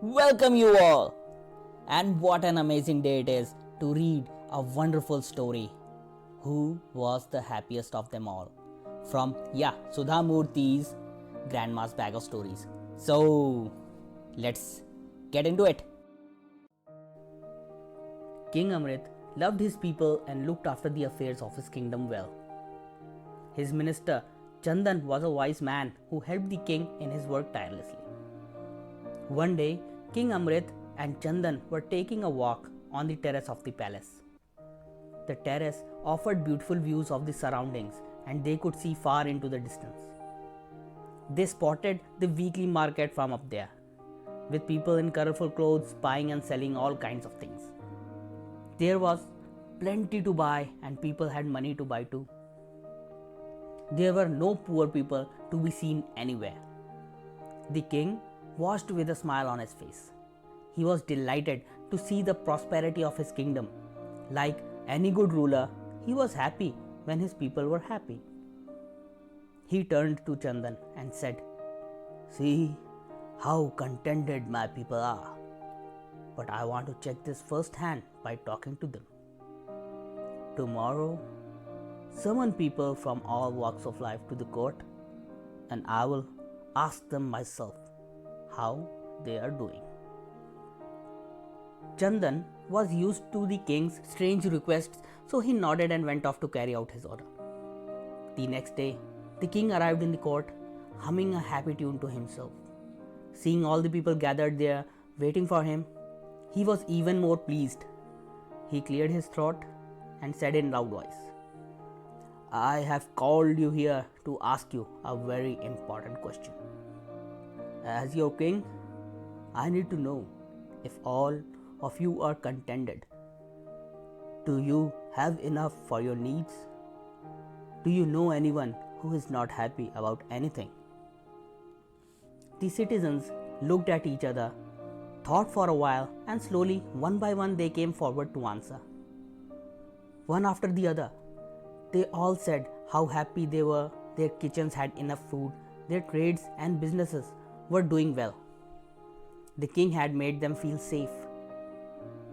welcome you all. And what an amazing day it is to read a wonderful story. Who was the happiest of them all? From, Sudha Murthy's Grandma's Bag of Stories. So, let's get into it. King Amrit loved his people and looked after the affairs of his kingdom well. His minister, Chandan, was a wise man who helped the king in his work tirelessly. One day, King Amrit and Chandan were taking a walk on the terrace of the palace. The terrace offered beautiful views of the surroundings and they could see far into the distance. They spotted the weekly market from up there, with people in colorful clothes buying and selling all kinds of things. There was plenty to buy and people had money to buy too. There were no poor people to be seen anywhere. The king watched with a smile on his face. He was delighted to see the prosperity of his kingdom. Like any good ruler, he was happy when his people were happy. He turned to Chandan and said, "See how contented my people are. But I want to check this firsthand by talking to them. Tomorrow, summon people from all walks of life to the court, and I will ask them myself how they are doing." Chandan was used to the king's strange requests, so he nodded and went off to carry out his order. The next day, the king arrived in the court, humming a happy tune to himself. Seeing all the people gathered there, waiting for him, he was even more pleased. He cleared his throat and said in loud voice, "I have called you here to ask you a very important question. As your king, I need to know if all of you are contented. Do you have enough for your needs? Do you know anyone who is not happy about anything?" The citizens looked at each other, thought for a while, and slowly, one by one, they came forward to answer. One after the other, they all said how happy they were, their kitchens had enough food, their trades and businesses were doing well. The king had made them feel safe.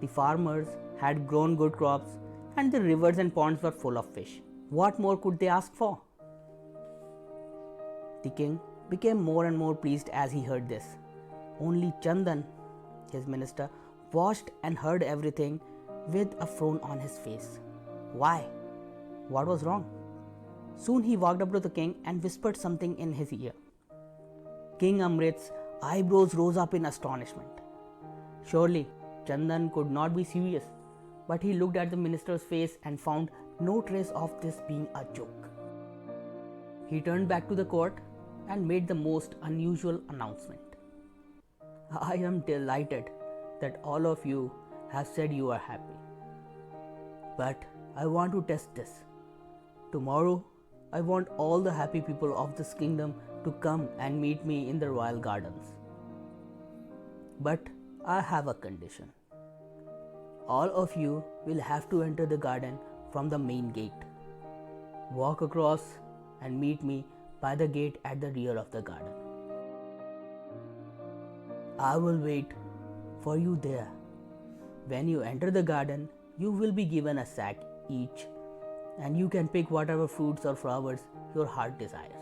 The farmers had grown good crops, and the rivers and ponds were full of fish. What more could they ask for? The king became more and more pleased as he heard this. Only Chandan, his minister, watched and heard everything with a frown on his face. Why? What was wrong? Soon he walked up to the king and whispered something in his ear. King Amrit's eyebrows rose up in astonishment. Surely, Chandan could not be serious, but he looked at the minister's face and found no trace of this being a joke. He turned back to the court and made the most unusual announcement. "I am delighted that all of you have said you are happy. But I want to test this. Tomorrow, I want all the happy people of this kingdom to come and meet me in the royal gardens. But I have a condition. All of you will have to enter the garden from the main gate. Walk across and meet me by the gate at the rear of the garden. I will wait for you there. When you enter the garden, you will be given a sack each, and you can pick whatever fruits or flowers your heart desires."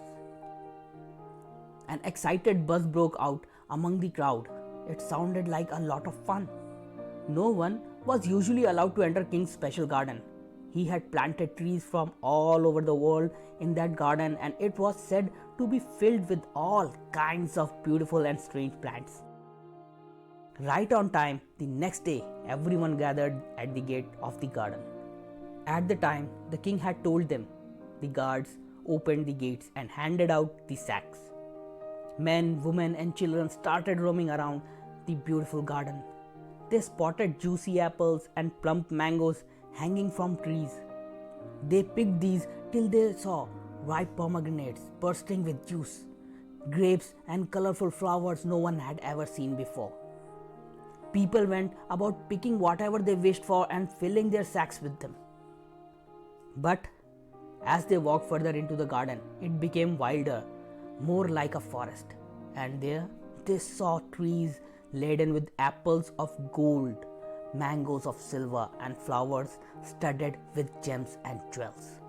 An excited buzz broke out among the crowd. It sounded like a lot of fun. No one was usually allowed to enter King's special garden. He had planted trees from all over the world in that garden, and it was said to be filled with all kinds of beautiful and strange plants. Right on time, the next day, everyone gathered at the gate of the garden. At the time the king had told them, the guards opened the gates and handed out the sacks. Men, women, and children started roaming around the beautiful garden. They spotted juicy apples and plump mangoes hanging from trees. They picked these till they saw ripe pomegranates bursting with juice, grapes, and colorful flowers no one had ever seen before. People went about picking whatever they wished for and filling their sacks with them. But as they walked further into the garden, it became wilder, more like a forest, and there they saw trees laden with apples of gold, mangoes of silver, and flowers studded with gems and jewels.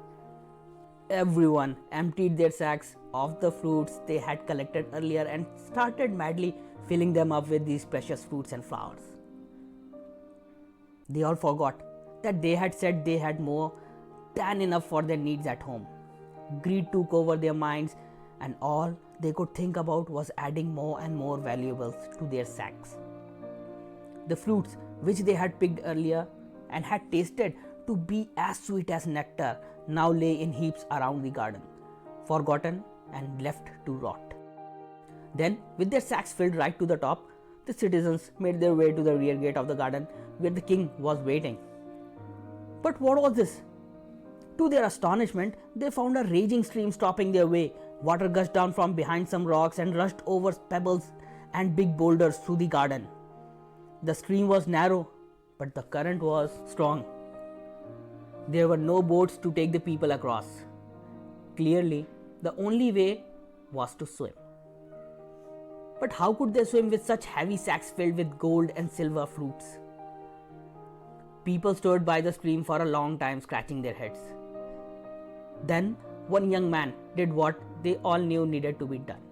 Everyone emptied their sacks of the fruits they had collected earlier and started madly filling them up with these precious fruits and flowers. They all forgot that they had said they had more than enough for their needs at home. Greed took over their minds, and all they could think about was adding more and more valuables to their sacks. The fruits which they had picked earlier and had tasted to be as sweet as nectar now lay in heaps around the garden, forgotten and left to rot. Then, with their sacks filled right to the top, the citizens made their way to the rear gate of the garden where the king was waiting. But what was this? To their astonishment, they found a raging stream stopping their way. Water gushed down from behind some rocks and rushed over pebbles and big boulders through the garden. The stream was narrow, but the current was strong. There were no boats to take the people across. Clearly, the only way was to swim. But how could they swim with such heavy sacks filled with gold and silver fruits? People stood by the stream for a long time, scratching their heads. Then one young man did what they all knew needed to be done.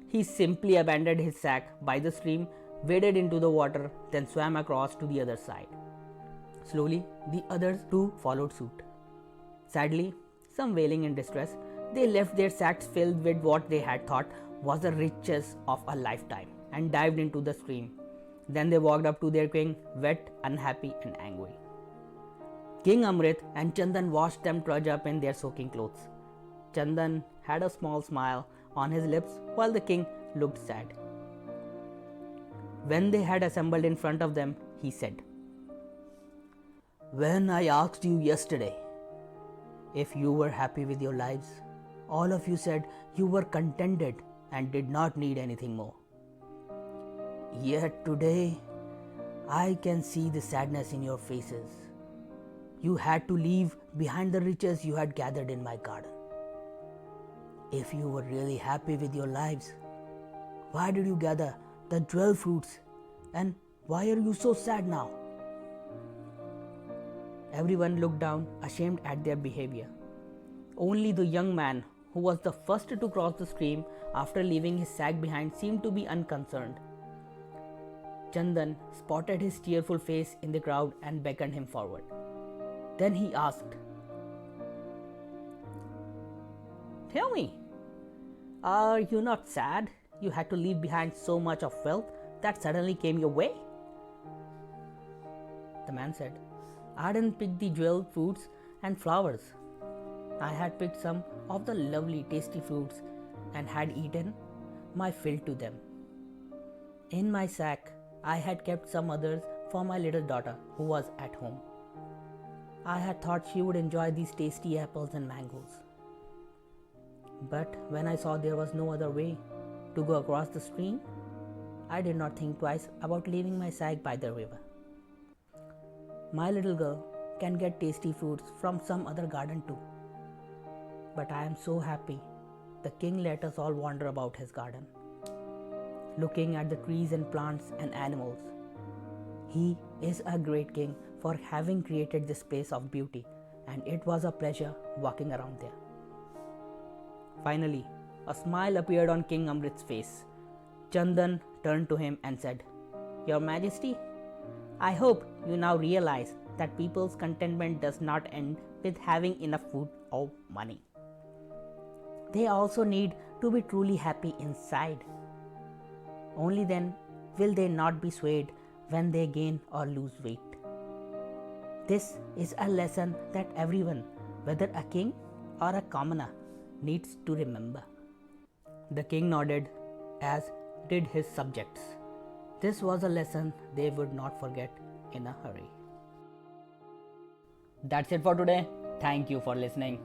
He simply abandoned his sack by the stream, waded into the water, then swam across to the other side. Slowly, the others too followed suit. Sadly, some wailing in distress, they left their sacks filled with what they had thought was the riches of a lifetime and dived into the stream. Then they walked up to their king, wet, unhappy, and angry. King Amrit and Chandan watched them trudge up in their soaking clothes. Chandan had a small smile on his lips while the king looked sad. When they had assembled in front of them, he said, "When I asked you yesterday if you were happy with your lives, all of you said you were contented and did not need anything more. Yet today, I can see the sadness in your faces. You had to leave behind the riches you had gathered in my garden. If you were really happy with your lives, why did you gather the jewel fruits, and why are you so sad now?" Everyone looked down, ashamed at their behavior. Only the young man, who was the first to cross the stream after leaving his sack behind, seemed to be unconcerned. Chandan spotted his tearful face in the crowd and beckoned him forward. Then he asked, "Tell me, are you not sad you had to leave behind so much of wealth that suddenly came your way?" The man said, "I didn't pick the jewel fruits and flowers. I had picked some of the lovely tasty fruits and had eaten my fill to them. In my sack, I had kept some others for my little daughter who was at home. I had thought she would enjoy these tasty apples and mangoes. But when I saw there was no other way to go across the stream, I did not think twice about leaving my sack by the river. My little girl can get tasty fruits from some other garden too. But I am so happy the king let us all wander about his garden, looking at the trees and plants and animals. He is a great king for having created this place of beauty, and it was a pleasure walking around there." Finally, a smile appeared on King Amrit's face. Chandan turned to him and said, "Your Majesty, I hope you now realize that people's contentment does not end with having enough food or money. They also need to be truly happy inside. Only then will they not be swayed when they gain or lose weight. This is a lesson that everyone, whether a king or a commoner, needs to remember." The king nodded, as did his subjects. This was a lesson they would not forget in a hurry. That's it for today. Thank you for listening.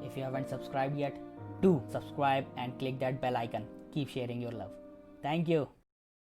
If you haven't subscribed yet, do subscribe and click that bell icon. Keep sharing your love. Thank you.